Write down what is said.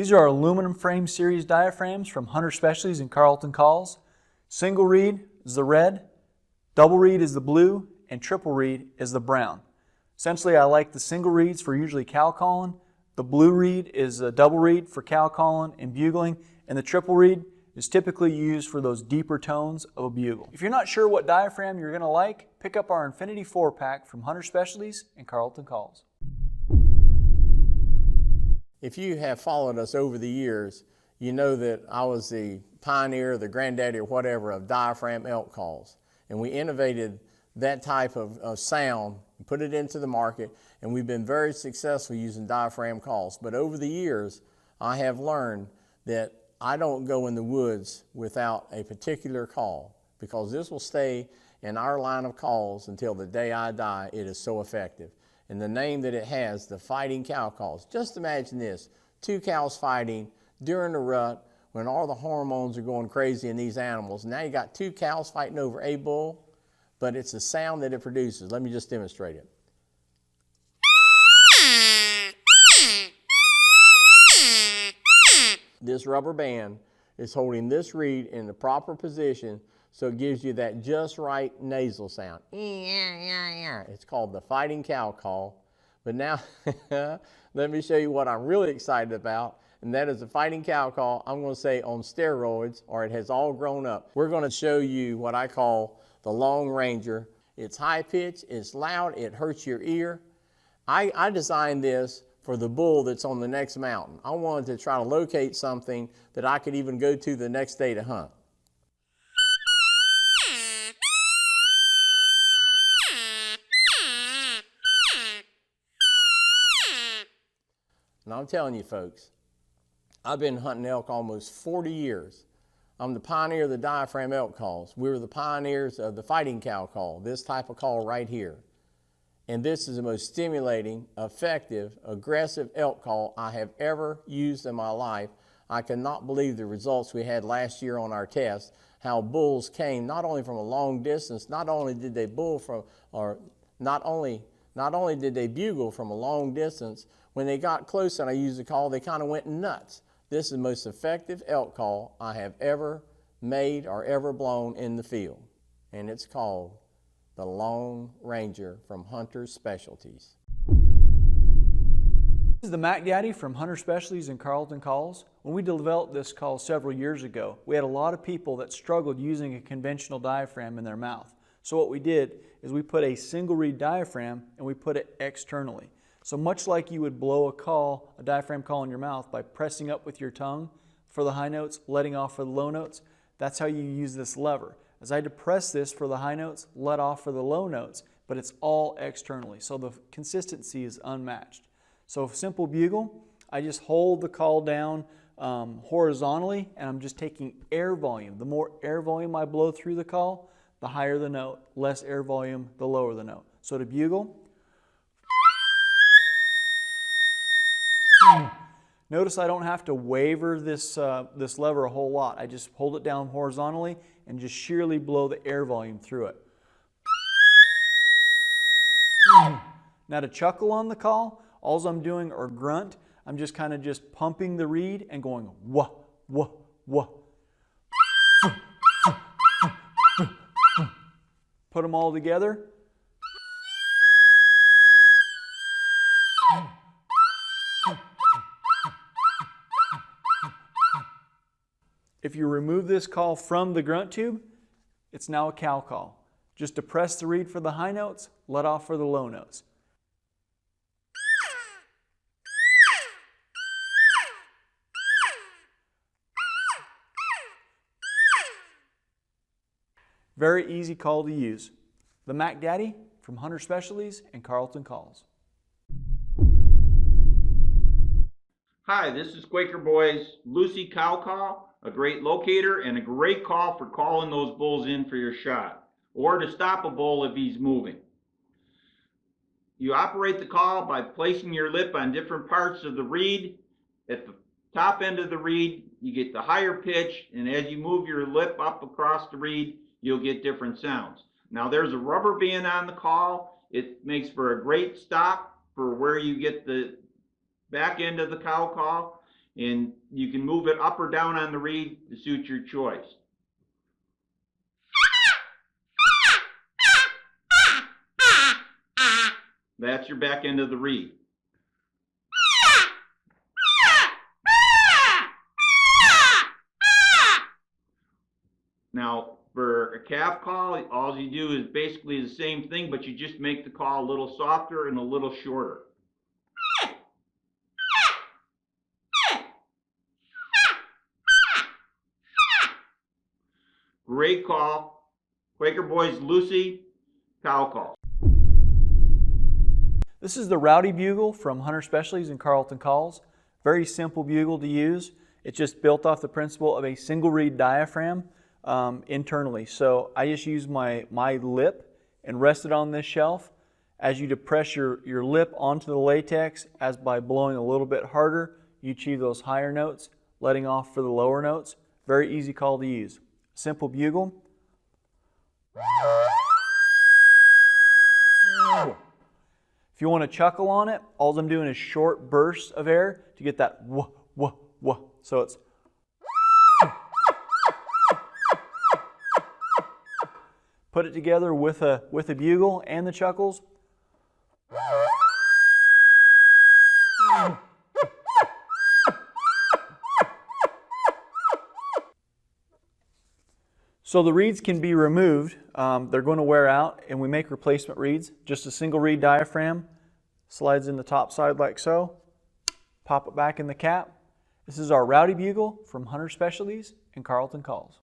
These are our aluminum frame series diaphragms from Hunter Specialties and Carlton Calls. Single reed is the red, double reed is the blue, and triple reed is the brown. Essentially, I like the single reeds for usually cow calling. The blue reed is a double reed for cow calling and bugling, and the triple reed is typically used for those deeper tones of a bugle. If you're not sure what diaphragm you're going to like, pick up our Infinity 4-pack from Hunter Specialties and Carlton Calls. If you have followed us over the years, you know that I was the pioneer, the granddaddy or whatever of diaphragm elk calls. And we innovated that type of sound, put it into the market, and we've been very successful using diaphragm calls. But over the years, I have learned that I don't go in the woods without a particular call, because this will stay in our line of calls until the day I die. It is so effective. And the name that it has, the fighting cow calls. Just imagine this, 2 cows fighting during the rut when all the hormones are going crazy in these animals. Now you got 2 cows fighting over a bull, but it's the sound that it produces. Let me just demonstrate it. This rubber band is holding this reed in the proper position, so it gives you that just right nasal sound. It's called the fighting cow call. But now, let me show you what I'm really excited about, and that is the fighting cow call, I'm going to say on steroids, or it has all grown up. We're going to show you what I call the Long Ranger. It's high pitched, it's loud, it hurts your ear. I designed this for the bull that's on the next mountain. I wanted to try to locate something that I could even go to the next day to hunt. And I'm telling you folks, I've been hunting elk almost 40 years. I'm the pioneer of the diaphragm elk calls. We were the pioneers of the fighting cow call, this type of call right here. And this is the most stimulating, effective, aggressive elk call I have ever used in my life. I cannot believe the results we had last year on our test, how bulls came not only from a long distance, not only did they bugle from, or not only did they bugle from a long distance, when they got close and I used the call, they kind of went nuts. This is the most effective elk call I have ever made or ever blown in the field. And it's called the Long Ranger from Hunter Specialties. This is the Mack Daddy from Hunter Specialties and Carlton Calls. When we developed this call several years ago, we had a lot of people that struggled using a conventional diaphragm in their mouth. So what we did is we put a single reed diaphragm and we put it externally. So much like you would blow a diaphragm call in your mouth by pressing up with your tongue for the high notes, letting off for the low notes, that's how you use this lever. As I depress this for the high notes, let off for the low notes, but it's all externally. So the consistency is unmatched. So simple bugle, I just hold the call down horizontally, and I'm just taking air volume. The more air volume I blow through the call, the higher the note. Less air volume, the lower the note. So to bugle, notice I don't have to waver this lever a whole lot. I just hold it down horizontally and just sheerly blow the air volume through it. Now to chuckle on the call, all I'm doing, or grunt, I'm just kind of just pumping the reed and going wah, wah, wah. Put them all together. If you remove this call from the grunt tube, it's now a cow call. Just depress the reed for the high notes, let off for the low notes. Very easy call to use. The Mack Daddy from Hunter Specialties and Carlton Calls. Hi, this is Quaker Boy's Lucy Cow Call, a great locator and a great call for calling those bulls in for your shot, or to stop a bull if he's moving. You operate the call by placing your lip on different parts of the reed. At the top end of the reed, you get the higher pitch, and as you move your lip up across the reed, you'll get different sounds. Now there's a rubber band on the call. It makes for a great stop for where you get the back end of the cow call. And you can move it up or down on the reed to suit your choice. That's your back end of the reed. Now, for a calf call, all you do is basically the same thing, but you just make the call a little softer and a little shorter. Great call. Quaker Boys Lucy, cow call. This is the Rowdy Bugle from Hunter Specialties and Carlton Calls. Very simple bugle to use. It's just built off the principle of a single reed diaphragm internally. So I just use my lip and rest it on this shelf. As you depress your lip onto the latex, as by blowing a little bit harder, you achieve those higher notes, letting off for the lower notes. Very easy call to use. Simple bugle. If you want to chuckle on it, all I'm doing is short bursts of air to get that wah, wah, wah. So it's put it together with a bugle and the chuckles. So the reeds can be removed. They're going to wear out, and we make replacement reeds. Just a single reed diaphragm, slides in the top side like so. Pop it back in the cap. This is our Rowdy Bugle from Hunter Specialties and Carlton Calls.